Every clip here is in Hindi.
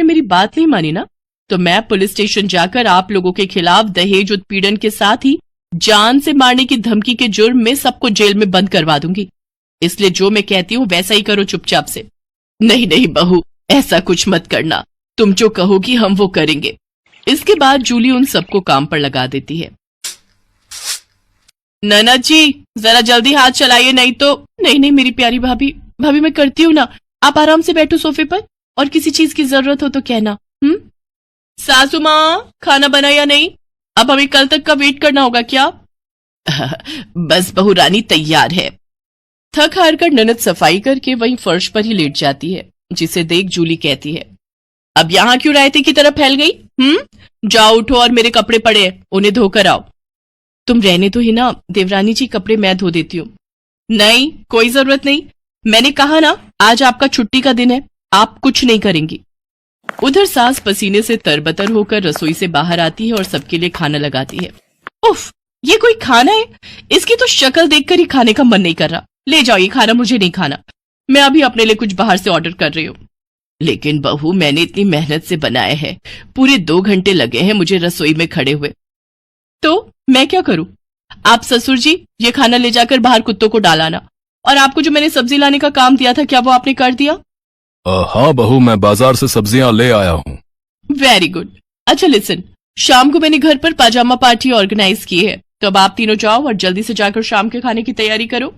ने मेरी बात नहीं मानी ना, तो मैं पुलिस स्टेशन जाकर आप लोगों के खिलाफ दहेज उत्पीड़न के साथ ही जान से मारने की धमकी के जुर्म में सबको जेल में बंद करवा दूंगी। इसलिए जो मैं कहती हूँ वैसा ही करो चुपचाप से। नहीं नहीं बहू, ऐसा कुछ मत करना, तुम जो कहोगी हम वो करेंगे। इसके बाद जूली उन सबको काम पर लगा देती है। ननद जी जरा जल्दी हाथ चलाइए, नहीं तो। नहीं नहीं मेरी प्यारी भाभी, भाभी मैं करती हूँ ना, आप आराम से बैठो सोफे पर, और किसी चीज की जरूरत हो तो कहना। सासू माँ खाना बना या नहीं? अब हमें कल तक का वेट करना होगा क्या? बस बहू रानी तैयार है। थक हार कर ननद सफाई करके वहीं फर्श पर ही लेट जाती है, जिसे देख जूली कहती है, अब यहाँ क्यों रायते की तरह फैल गई? जाओ उठो और मेरे कपड़े पड़े हैं, उन्हें धोकर आओ। तुम रहने तो ही ना देवरानी जी, कपड़े मैं धो देती हूँ। नहीं कोई जरूरत नहीं, मैंने कहा ना आज आपका छुट्टी का दिन है, आप कुछ नहीं करेंगी। उधर सास पसीने से तरबतर होकर रसोई से बाहर आती है और सबके लिए खाना लगाती है। उफ, ये कोई खाना है? इसकी तो शक्ल देखकर ही खाने का मन नहीं कर रहा। ले जाओ ये खाना, मुझे नहीं खाना, मैं अभी अपने लिए कुछ बाहर से ऑर्डर कर रही हूँ। लेकिन बहू मैंने इतनी मेहनत से बनाया है, पूरे 2 घंटे लगे हैं मुझे रसोई में खड़े हुए। तो मैं क्या करूं? आप ससुर जी ये खाना ले जाकर बाहर कुत्तों को डालाना, और आपको जो मैंने सब्जी लाने का काम दिया था क्या वो आपने कर दिया? हाँ बहू, मैं बाजार से सब्जियां ले आया हूँ। Very good. अच्छा लिसन, शाम को मैंने घर पर पाजामा पार्टी ऑर्गेनाइज की है, तो अब आप तीनों जाओ और जल्दी से जाकर शाम के खाने की तैयारी करो।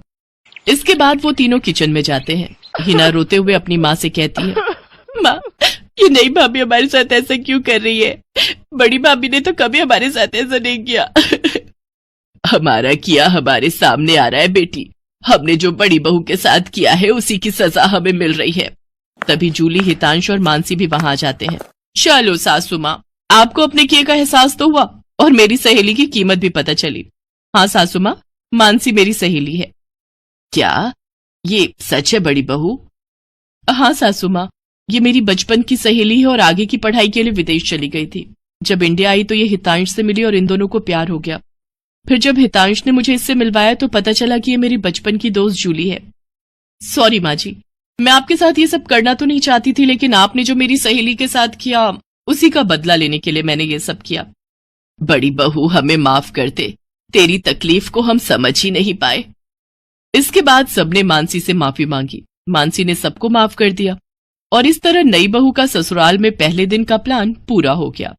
इसके बाद वो तीनों किचन में जाते हैं। हिना रोते हुए अपनी माँ से कहती है, माँ ये नई भाभी हमारे साथ ऐसा क्यों कर रही है? बड़ी भाभी ने तो कभी हमारे साथ ऐसा नहीं किया। हमारा किया हमारे सामने आ रहा है बेटी, हमने जो बड़ी बहू के साथ किया है उसी की सजा हमें मिल रही है। तभी जूली, हितांश और मानसी भी वहां आ जाते हैं। चलो सासू माँ, आपको अपने किए का एहसास तो हुआ और मेरी सहेली की कीमत भी पता चली। हाँ सासू माँ, मानसी मेरी सहेली है। क्या ये सच है बड़ी बहू? हाँ सासू माँ, ये मेरी बचपन की सहेली है और आगे की पढ़ाई के लिए विदेश चली गई थी। जब इंडिया आई तो ये हितांश से मिली और इन दोनों को प्यार हो गया। फिर जब हितांश ने मुझे इससे मिलवाया तो पता चला कि ये मेरी बचपन की दोस्त जूली है। सॉरी माँ जी, मैं आपके साथ ये सब करना तो नहीं चाहती थी, लेकिन आपने जो मेरी सहेली के साथ किया उसी का बदला लेने के लिए मैंने ये सब किया। बड़ी बहू हमें माफ कर दे, तेरी तकलीफ को हम समझ ही नहीं पाए। इसके बाद सबने मानसी से माफी मांगी। मानसी ने सबको माफ कर दिया और इस तरह नई बहू का ससुराल में पहले दिन का प्लान पूरा हो गया।